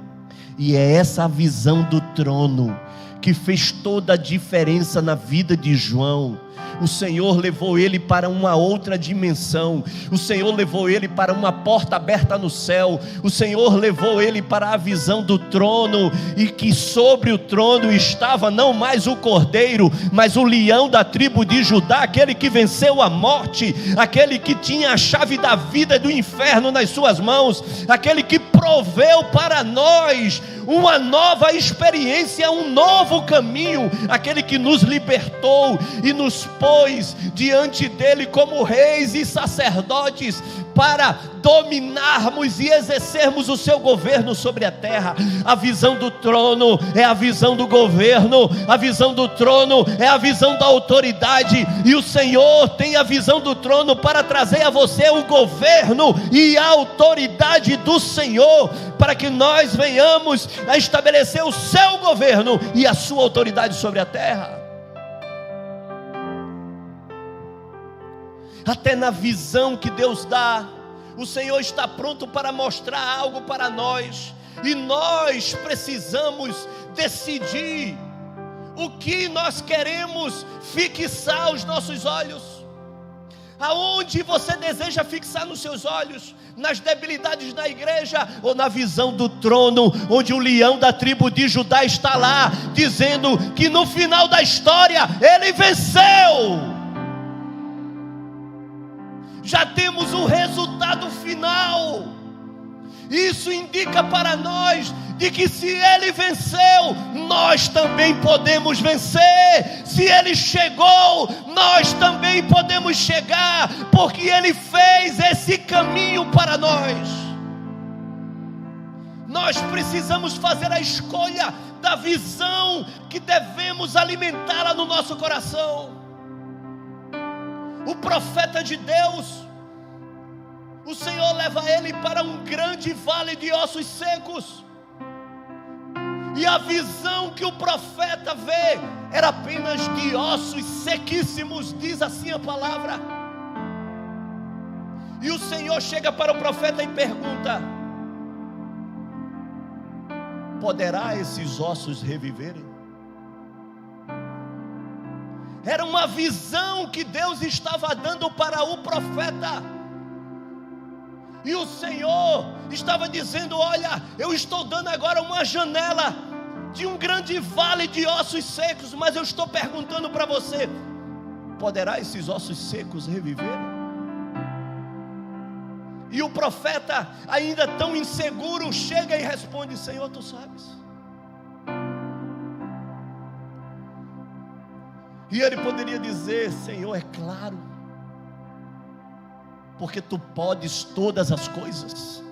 E é essa a visão do trono que fez toda a diferença na vida de João. O Senhor levou ele para uma outra dimensão, o Senhor levou ele para uma porta aberta no céu, o Senhor levou ele para a visão do trono, e que sobre o trono estava não mais o cordeiro, mas o leão da tribo de Judá, aquele que venceu a morte, aquele que tinha a chave da vida e do inferno nas suas mãos, aquele que proveu para nós uma nova experiência, um novo caminho, aquele que nos libertou e nos pôs pois, diante dele como reis e sacerdotes, para dominarmos e exercermos o seu governo sobre a terra. A visão do trono é a visão do governo, a visão do trono é a visão da autoridade, e o Senhor tem a visão do trono para trazer a você o governo e a autoridade do Senhor, para que nós venhamos a estabelecer o seu governo e a sua autoridade sobre a terra. Até na visão que Deus dá, o Senhor está pronto para mostrar algo para nós, e nós precisamos decidir o que nós queremos fixar os nossos olhos. Aonde você deseja fixar nos seus olhos? Nas debilidades da igreja, ou na visão do trono, onde o leão da tribo de Judá está lá, dizendo que no final da história ele venceu? Já temos o resultado final. Isso indica para nós de que se ele venceu, nós também podemos vencer. Se ele chegou, nós também podemos chegar, porque ele fez esse caminho para nós. Nós precisamos fazer a escolha da visão que devemos alimentá-la no nosso coração. O profeta de Deus, o Senhor leva ele para um grande vale de ossos secos, e a visão que o profeta vê era apenas de ossos sequíssimos, diz assim a palavra. E o Senhor chega para o profeta e pergunta: poderá esses ossos reviverem? Era uma visão que Deus estava dando para o profeta, e o Senhor estava dizendo: olha, eu estou dando agora uma janela de um grande vale de ossos secos, mas eu estou perguntando para você: poderá esses ossos secos reviverem? E o profeta, ainda tão inseguro, chega e responde: Senhor, tu sabes. E ele poderia dizer: Senhor, é claro, porque tu podes todas as coisas.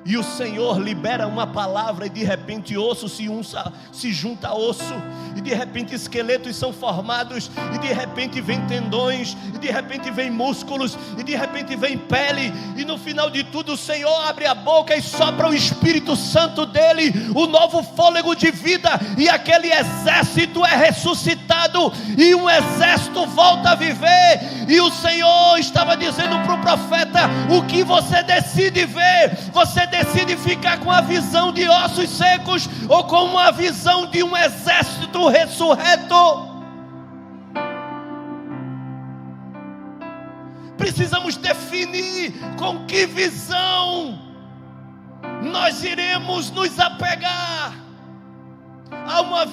E o Senhor libera uma palavra, e de repente osso se junta a osso, e de repente esqueletos são formados, e de repente vem tendões, e de repente vem músculos, e de repente vem pele, e no final de tudo o Senhor abre a boca e sopra o Espírito Santo dele, o novo fôlego de vida, e aquele exército é ressuscitado, e um exército volta a viver. E o Senhor estava dizendo para o profeta: o que você decide ver? Você decide ficar com a visão de ossos secos, ou com uma visão de um exército ressurreto? Precisamos definir com que visão nós iremos nos apegar. Há uma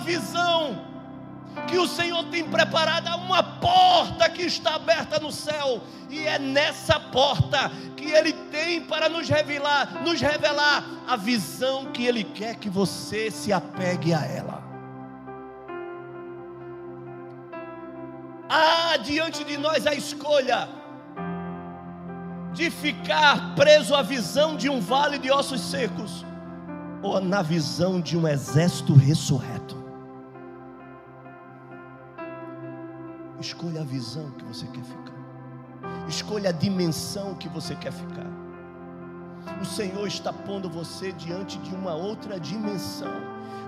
visão que o Senhor tem preparada, uma porta que está aberta no céu, e é nessa porta que Ele tem para nos revelar a visão que Ele quer que você se apegue a ela. Há diante de nós a escolha de ficar preso à visão de um vale de ossos secos, ou na visão de um exército ressurreto. Escolha a visão que você quer ficar. Escolha a dimensão que você quer ficar. O Senhor está pondo você diante de uma outra dimensão,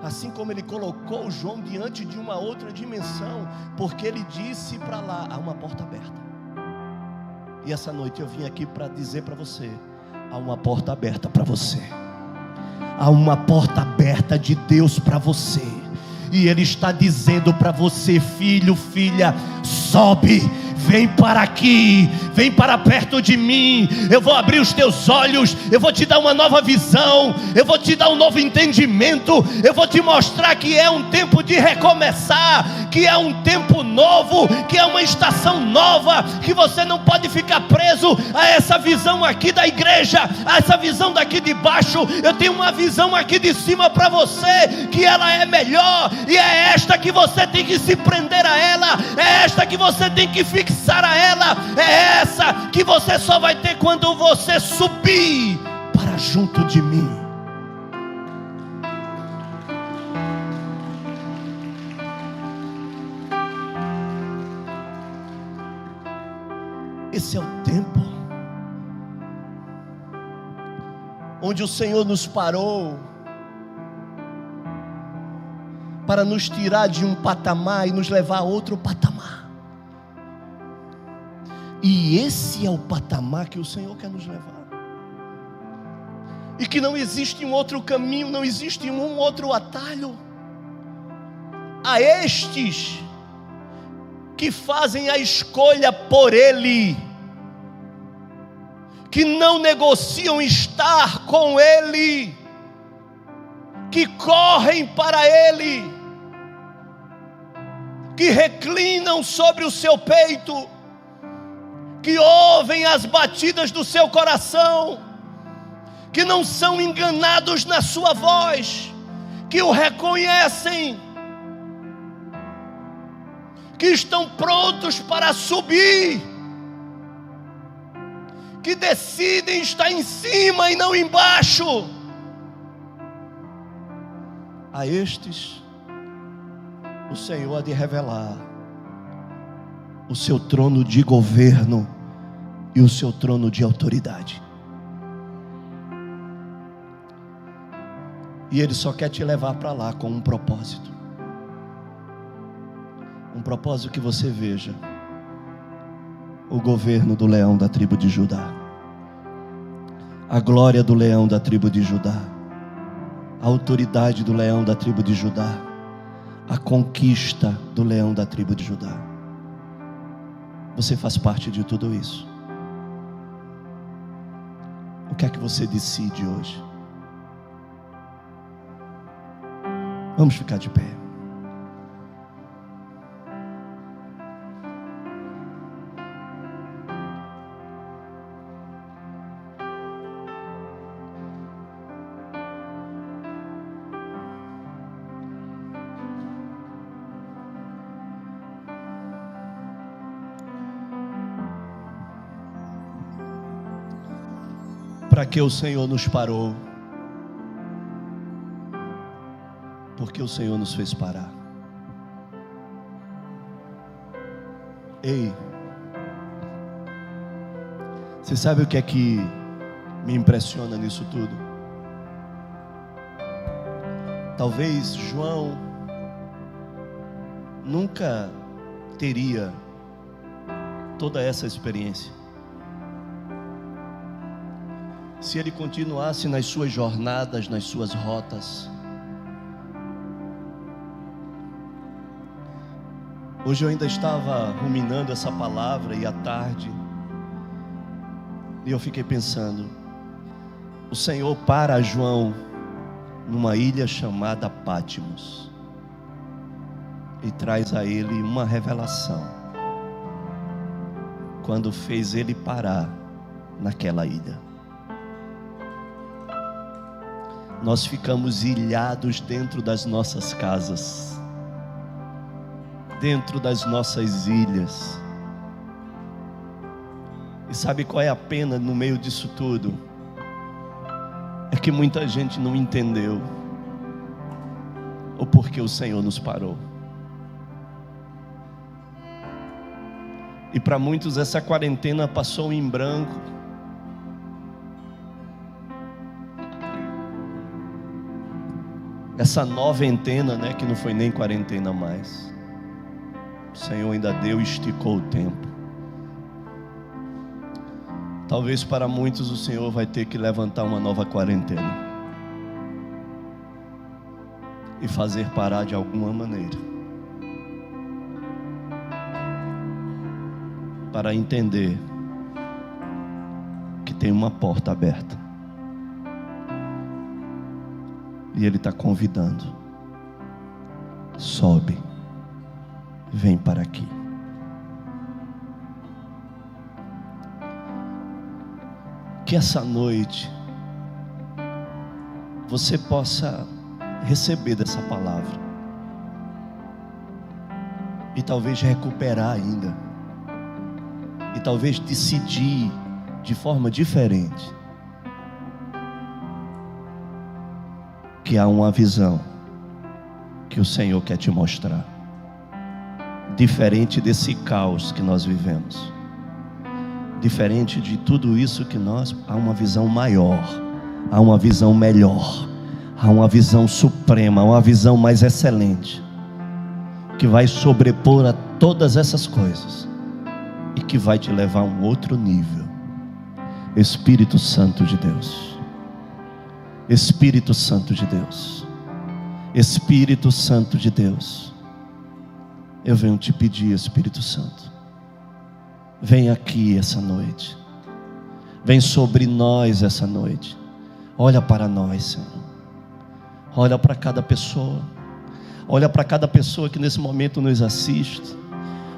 assim como Ele colocou João diante de uma outra dimensão, porque Ele disse para lá: há uma porta aberta. E essa noite eu vim aqui para dizer para você: há uma porta aberta para você. Há uma porta aberta de Deus para você. E Ele está dizendo para você: filho, filha, sobe, vem para aqui, vem para perto de mim, eu vou abrir os teus olhos, eu vou te dar uma nova visão, eu vou te dar um novo entendimento, eu vou te mostrar que é um tempo de recomeçar, que é um tempo novo, que é uma estação nova, que você não pode ficar preso a essa visão aqui da igreja, a essa visão daqui de baixo. Eu tenho uma visão aqui de cima para você, que ela é melhor, e é esta que você tem que se prender a ela, é esta que você tem que fixar a ela, é essa que você só vai ter quando você subir para junto de mim. Esse é o tempo onde o Senhor nos parou para nos tirar de um patamar e nos levar a outro patamar. E esse é o patamar que o Senhor quer nos levar. E que não existe um outro caminho, não existe um outro atalho. A estes que fazem a escolha por Ele, que não negociam estar com Ele, que correm para Ele, que reclinam sobre o seu peito, que ouvem as batidas do seu coração, que não são enganados na sua voz, que o reconhecem, que estão prontos para subir, que decidem estar em cima e não embaixo. A estes o Senhor há de revelar o seu trono de governo e o seu trono de autoridade. E Ele só quer te levar para lá com um propósito. Um propósito que você veja o governo do leão da tribo de Judá, a glória do leão da tribo de Judá, a autoridade do leão da tribo de Judá, a conquista do leão da tribo de Judá. Você faz parte de tudo isso. O que é que você decide hoje? Vamos ficar de pé. Para que o Senhor nos parou? Porque o Senhor nos fez parar. Ei, você sabe o que é que me impressiona nisso tudo? Talvez João nunca teria toda essa experiência se ele continuasse nas suas jornadas, nas suas rotas. Hoje eu ainda estava ruminando essa palavra e à tarde, e eu fiquei pensando, o Senhor para João numa ilha chamada Pátimos e traz a ele uma revelação, quando fez ele parar naquela ilha. Nós ficamos ilhados dentro das nossas casas, dentro das nossas ilhas. E sabe qual é a pena no meio disso tudo? É que muita gente não entendeu o porquê o Senhor nos parou. E para muitos essa quarentena passou em branco. Essa noventena, né, que não foi nem quarentena mais. O Senhor ainda deu e esticou o tempo. Talvez para muitos o Senhor vai ter que levantar uma nova quarentena e fazer parar de alguma maneira, para entender tem uma porta aberta. E Ele está convidando. Sobe, vem para aqui. Que essa noite você possa receber dessa palavra e talvez recuperar ainda, e talvez decidir de forma diferente que há uma visão que o Senhor quer te mostrar, diferente desse caos que nós vivemos, diferente de tudo isso que há uma visão maior, há uma visão melhor, há uma visão suprema, uma visão mais excelente, que vai sobrepor a todas essas coisas e que vai te levar a um outro nível. Espírito Santo de Deus, Espírito Santo de Deus, Espírito Santo de Deus, eu venho te pedir, Espírito Santo, vem aqui essa noite, vem sobre nós essa noite. Olha para nós, Senhor, olha para cada pessoa, olha para cada pessoa que nesse momento nos assiste,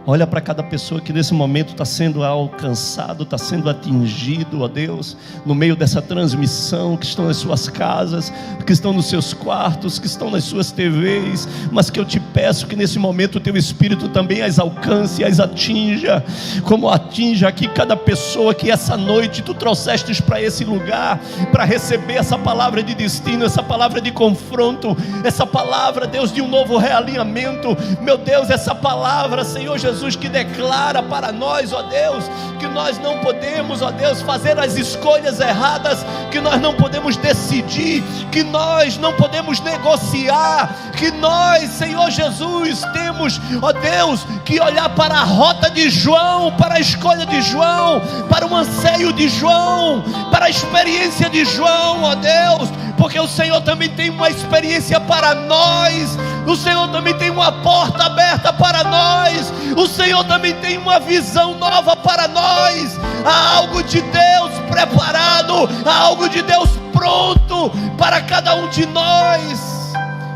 olha para cada pessoa que nesse momento está sendo alcançado, está sendo atingido, ó Deus, no meio dessa transmissão, que estão nas suas casas, que estão nos seus quartos, que estão nas suas TVs, mas que eu te peço que nesse momento o teu Espírito também as alcance, as atinja, como atinja aqui cada pessoa que essa noite tu trouxestes para esse lugar, para receber essa palavra de destino, essa palavra de confronto, essa palavra, Deus, de um novo realinhamento, meu Deus, essa palavra, Senhor Jesus, que declara para nós, ó Deus, que nós não podemos, ó Deus, fazer as escolhas erradas, que nós não podemos decidir, que nós não podemos negociar, que nós, Senhor Jesus, temos, ó Deus, que olhar para a rota de João, para a escolha de João, para o anseio de João, para a experiência de João, ó Deus, porque o Senhor também tem uma experiência para nós, o Senhor também tem uma porta aberta para nós, o Senhor também tem uma visão nova para nós. Há algo de Deus preparado, há algo de Deus pronto para cada um de nós.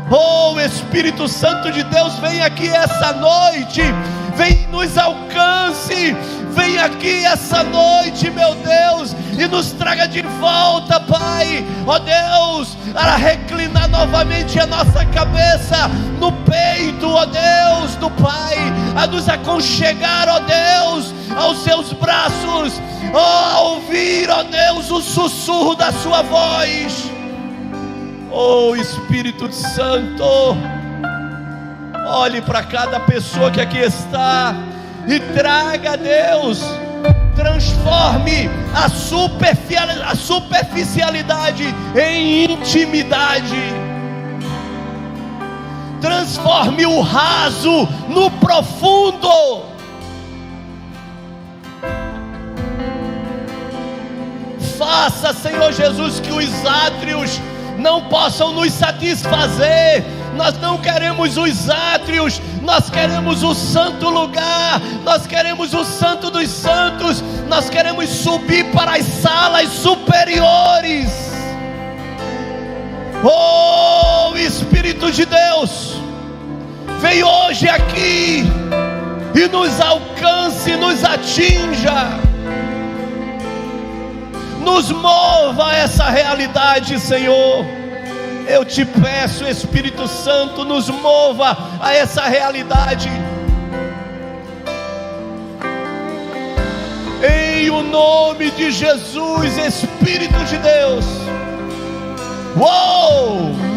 Oh, Espírito Santo de Deus, vem aqui essa noite, vem nos alcance, vem aqui essa noite, meu Deus, e nos traga de volta, Pai, ó Deus, a reclinar novamente a nossa cabeça no peito, ó Deus, do Pai, a nos aconchegar, ó Deus, aos seus braços, a ouvir, ó Deus, o sussurro da sua voz. Oh, Espírito Santo, olhe para cada pessoa que aqui está e traga, Deus, transforme a superficialidade em intimidade, transforme o raso no profundo. Faça, Senhor Jesus, que os átrios não possam nos satisfazer. Nós não queremos os átrios, nós queremos o santo lugar, nós queremos o santo dos santos, nós queremos subir para as salas superiores. Oh, Espírito de Deus, vem hoje aqui e nos alcance, nos atinja, nos mova a essa realidade, Senhor. Eu te peço, Espírito Santo, nos mova a essa realidade, em o nome de Jesus, Espírito de Deus. Uou!